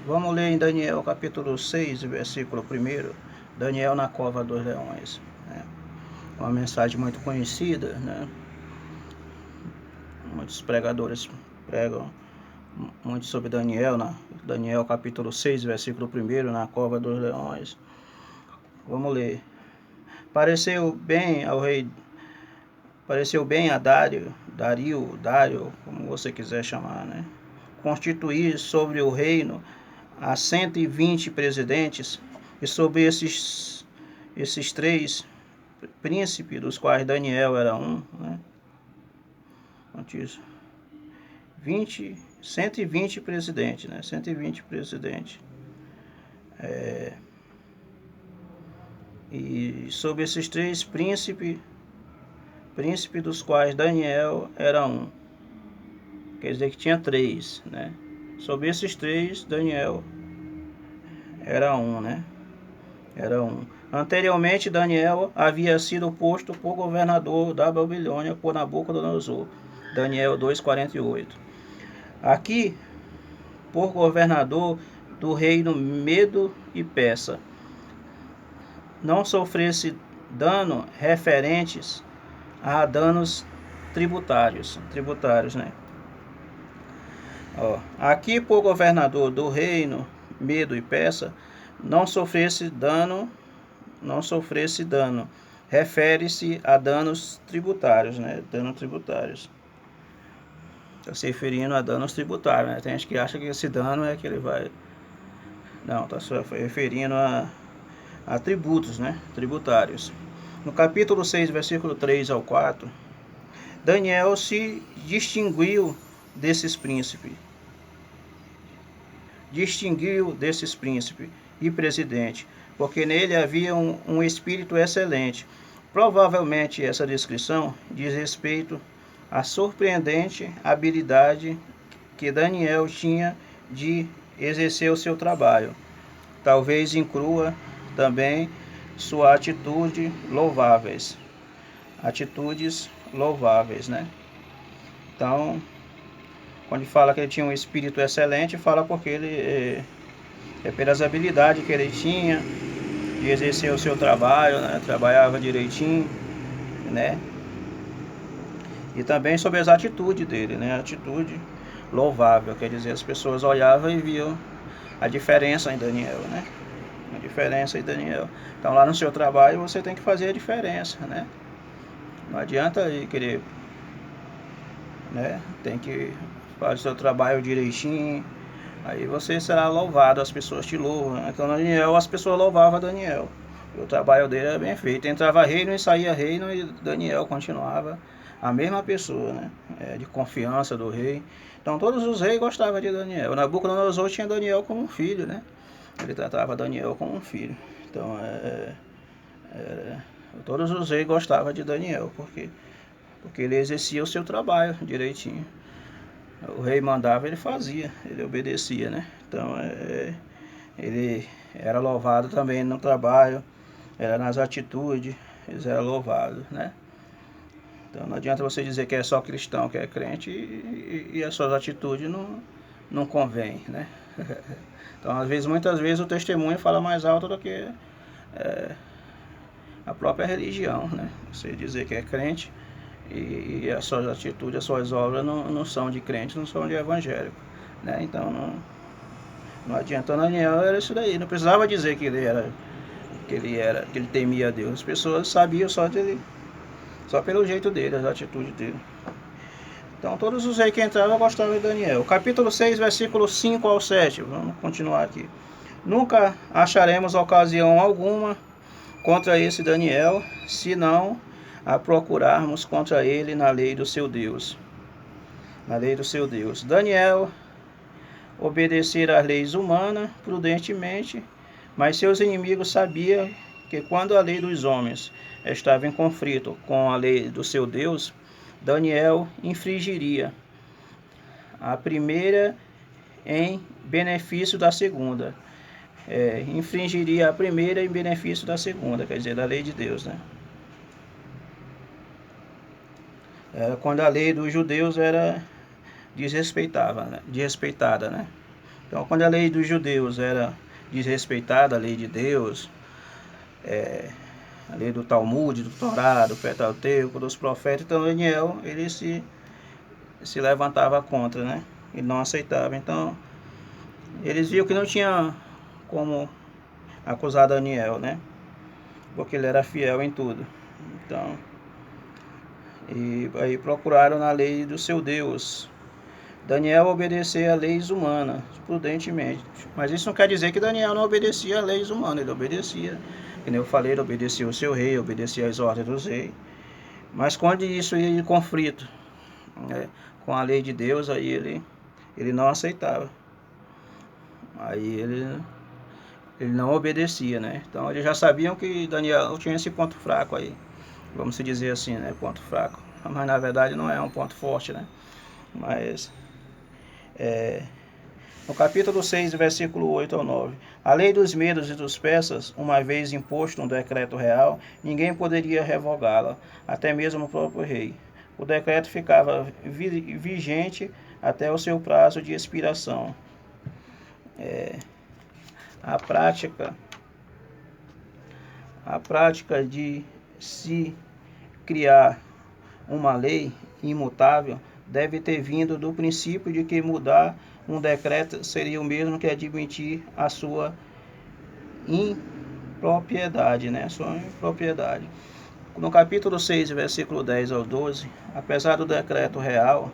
Vamos ler em Daniel capítulo 6, versículo 1, Daniel na cova dos leões. Uma mensagem muito conhecida, né? Muitos pregadores pregam muito sobre Daniel, Daniel capítulo 6, versículo 1, na cova dos leões. Vamos ler. Pareceu bem a Dário, como você quiser chamar, né? Constituir sobre o reino a 120 presidentes, e sobre esses três príncipes, dos quais Daniel era um, né? 120 presidentes, né? 120 presidentes. E sobre esses três príncipes, dos quais Daniel era um. Quer dizer que tinha três, né? Sobre esses três, Daniel era um, né? Era um. Anteriormente, Daniel havia sido posto por governador da Babilônia por Nabucodonosor. Daniel 2,48. Aqui, por governador do reino Medo e Persa, não sofresse dano referentes a danos tributários, né? Aqui, por governador do reino Medo e Persa, não sofresse dano, refere-se a danos tributários, né? Danos tributários. Está se referindo a danos tributários, né? Tem gente que acha que esse dano é que ele vai... Não, está se referindo a tributos, né? Tributários. No capítulo 6, versículo 3 ao 4, Daniel se distinguiu desses príncipes. E presidente, porque nele havia um espírito excelente. Provavelmente essa descrição diz respeito à surpreendente habilidade que Daniel tinha de exercer o seu trabalho. Talvez inclua também sua atitudes louváveis, né? Então, quando fala que ele tinha um espírito excelente, fala porque ele pelas habilidades que ele tinha de exercer o seu trabalho, né? Trabalhava direitinho, né? E também sobre as atitudes dele, né? Atitude louvável, quer dizer, as pessoas olhavam e viam a diferença em Daniel, né? A diferença em Daniel. Então, lá no seu trabalho você tem que fazer a diferença, né? Não adianta ir querer, né? Tem que fazer o seu trabalho direitinho. Aí você será louvado, as pessoas te louvam. Então, Daniel, as pessoas louvavam Daniel. O trabalho dele era bem feito. Entrava reino e saía reino, e Daniel continuava a mesma pessoa, né? De confiança do rei. Então, todos os reis gostavam de Daniel. Nabucodonosor tinha Daniel como um filho, né? Ele tratava Daniel como um filho. Então, todos os reis gostavam de Daniel, porque ele exercia o seu trabalho direitinho. O rei mandava, ele fazia, ele obedecia, né? Então, ele era louvado também no trabalho, era nas atitudes, eles eram louvados, né? Então, não adianta você dizer que é só cristão, que é crente, e as suas atitudes não convém, né? Então, muitas vezes o testemunho fala mais alto do que a própria religião, né? Você dizer que é crente e as suas atitudes, as suas obras não são de crente, não são de evangélico, né? Então não adianta. Daniel era isso daí, não precisava dizer que ele temia a Deus. As pessoas sabiam só pelo jeito dele, as atitudes dele. Então todos os reis que entravam gostavam de Daniel. Capítulo 6, versículo 5 ao 7. Vamos continuar aqui. Nunca acharemos ocasião alguma contra esse Daniel, senão a procurarmos contra ele na lei do seu Deus. Daniel obedecera às leis humanas prudentemente, mas seus inimigos sabiam que quando a lei dos homens estava em conflito com a lei do seu Deus, Daniel infringiria a primeira em benefício da segunda. Infringiria a primeira em benefício da segunda, quer dizer, da lei de Deus, né? Quando a lei dos judeus era desrespeitada, né? Então, quando a lei dos judeus era desrespeitada, a lei de Deus, a lei do Talmud, do Torá, do Pentateuco, dos profetas, então Daniel, ele se levantava contra, né? Ele não aceitava. Então, eles viram que não tinha como acusar Daniel, né? Porque ele era fiel em tudo. Então, e aí procuraram na lei do seu Deus. Daniel obedecia a leis humanas, prudentemente. Mas isso não quer dizer que Daniel não obedecia a leis humanas. Ele obedecia. Como eu falei, ele obedecia o seu rei, obedecia às ordens dos reis. Mas quando isso ia em conflito, né, com a lei de Deus, aí ele não aceitava. Aí ele não obedecia, né? Então eles já sabiam que Daniel tinha esse ponto fraco aí. Vamos dizer assim, né? Ponto fraco. Mas na verdade não é um ponto forte, né? Mas no capítulo 6, versículo 8 ao 9. A lei dos medos e dos persas, uma vez imposto um decreto real, ninguém poderia revogá-la, até mesmo o próprio rei. O decreto ficava vigente até o seu prazo de expiração. A prática de se criar uma lei imutável deve ter vindo do princípio de que mudar um decreto seria o mesmo que admitir a sua impropriedade, né? Sua impropriedade. No capítulo 6, versículo 10 ao 12, apesar do decreto real,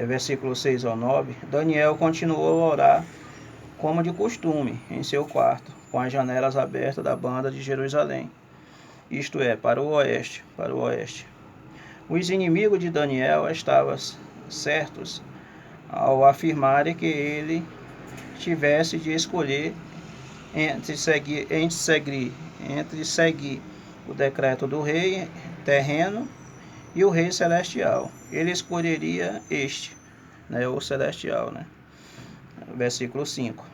versículo 6 ao 9, Daniel continuou a orar como de costume em seu quarto, com as janelas abertas da banda de Jerusalém, isto é, para o oeste. Os inimigos de Daniel estavam certos ao afirmarem que ele tivesse de escolher entre seguir o decreto do rei terreno e o rei celestial. Ele escolheria este, né, o celestial, né? Versículo 5.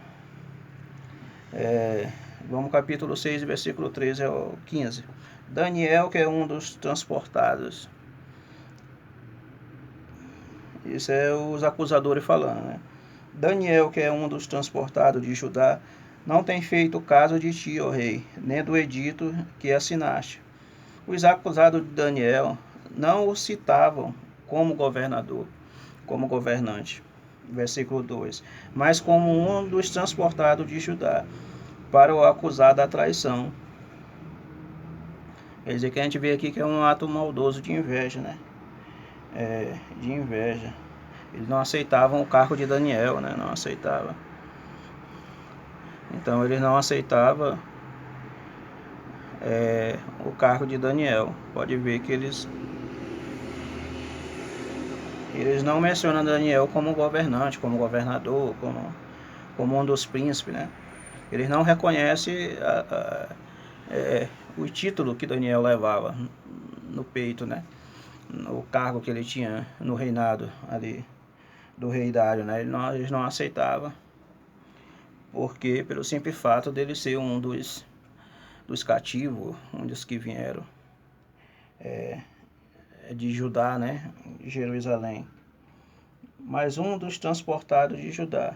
Vamos capítulo 6, versículo 13 ao 15. Daniel, que é um dos transportados. Isso é os acusadores falando, né? Daniel, que é um dos transportados de Judá, não tem feito caso de ti, ó rei, nem do edito que assinaste. Os acusados de Daniel não o citavam como governador, como governante. Versículo 2. Mas como um dos transportados de Judá, para o acusar da traição. Quer dizer que a gente vê aqui que é um ato maldoso de inveja, né? De inveja. Eles não aceitavam o cargo de Daniel, né? Não aceitavam. Então eles não aceitavam o cargo de Daniel. Pode ver que eles não mencionam Daniel como governante, como governador, como um dos príncipes, né? Eles não reconhecem o título que Daniel levava no peito, né? O cargo que ele tinha no reinado ali do rei Dário, né? Eles não aceitavam, porque pelo simples fato dele ser um dos cativos, um dos que vieram de Judá, né? Jerusalém. Mas um dos transportados de Judá.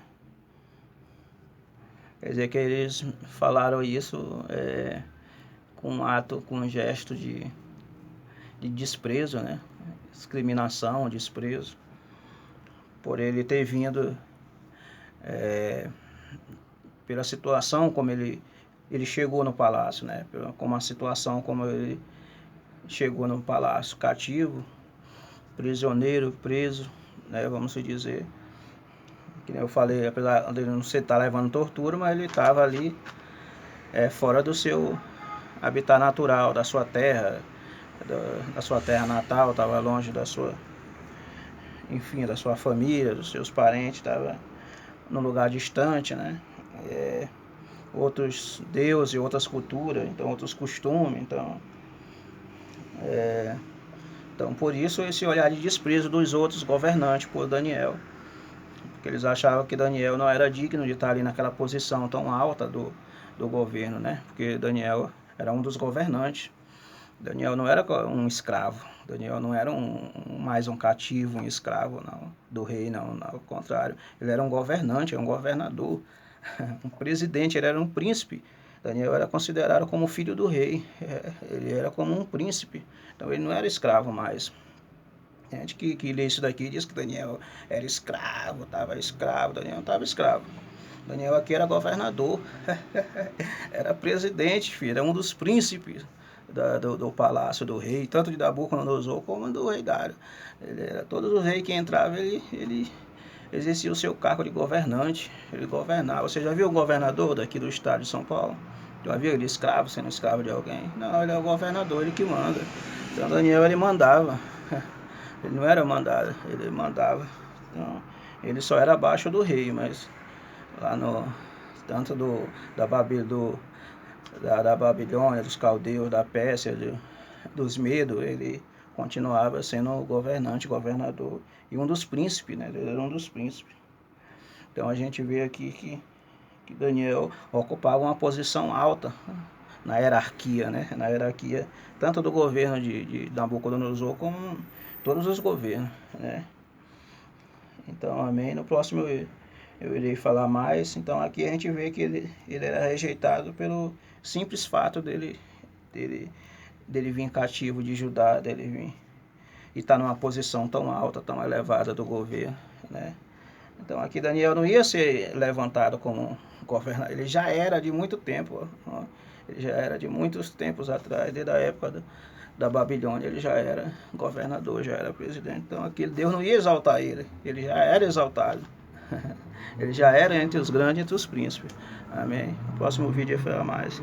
Quer dizer que eles falaram isso com um ato, com um gesto de desprezo, né? Discriminação, desprezo, por ele ter vindo pela situação como ele chegou no palácio, né? Como a situação como ele chegou no palácio, cativo, prisioneiro, preso, né? Vamos dizer, que eu falei, apesar de ele não estar levando tortura, mas ele estava ali fora do seu habitat natural, da sua terra, da sua terra natal, estava longe da sua, enfim, da sua família, dos seus parentes, estava num lugar distante, né? Outros deuses, outras culturas, então outros costumes, então por isso esse olhar de desprezo dos outros governantes por Daniel, porque eles achavam que Daniel não era digno de estar ali naquela posição tão alta do governo, né? Porque Daniel era um dos governantes Daniel não era um escravo. Daniel não era mais um cativo, um escravo, não, do rei, não, ao contrário. Ele era um governante, um governador, um presidente, ele era um príncipe. Daniel era considerado como filho do rei, ele era como um príncipe, então ele não era escravo mais. Tem gente que lê isso daqui e diz que Daniel era escravo, estava escravo. Daniel não estava escravo. Daniel aqui era governador, era presidente, filho, era um dos príncipes do palácio do rei, tanto de Nabucodonosor como do rei Dário. Todos os reis que entravam, ele exercia o seu cargo de governante, ele governava. Você já viu o governador daqui do estado de São Paulo? Já viu ele escravo, sendo escravo de alguém? Não, ele é o governador, ele que manda. Então Daniel, ele mandava. Ele não era mandado, ele mandava. Então, ele só era abaixo do rei, mas lá no tanto da Babilônia, dos caldeus, da Pérsia, dos Medos, ele continuava sendo governante, governador e um dos príncipes, né? Ele era um dos príncipes. Então a gente vê aqui que Daniel ocupava uma posição alta na hierarquia, né? Na hierarquia tanto do governo de Nabucodonosor como todos os governos, né? Então, amém. No próximo eu irei falar mais. Então aqui a gente vê que ele era rejeitado pelo simples fato dele vir cativo de Judá, dele vir e estar numa posição tão alta, tão elevada do governo, né? Então aqui Daniel não ia ser levantado como governador, ele já era de muito tempo, ó. Ele já era de muitos tempos atrás, desde a época da Babilônia, ele já era governador, já era presidente. Então aqui Deus não ia exaltar ele, ele já era exaltado. Ele já era entre os grandes, entre os príncipes. Amém. No próximo vídeo eu falar mais.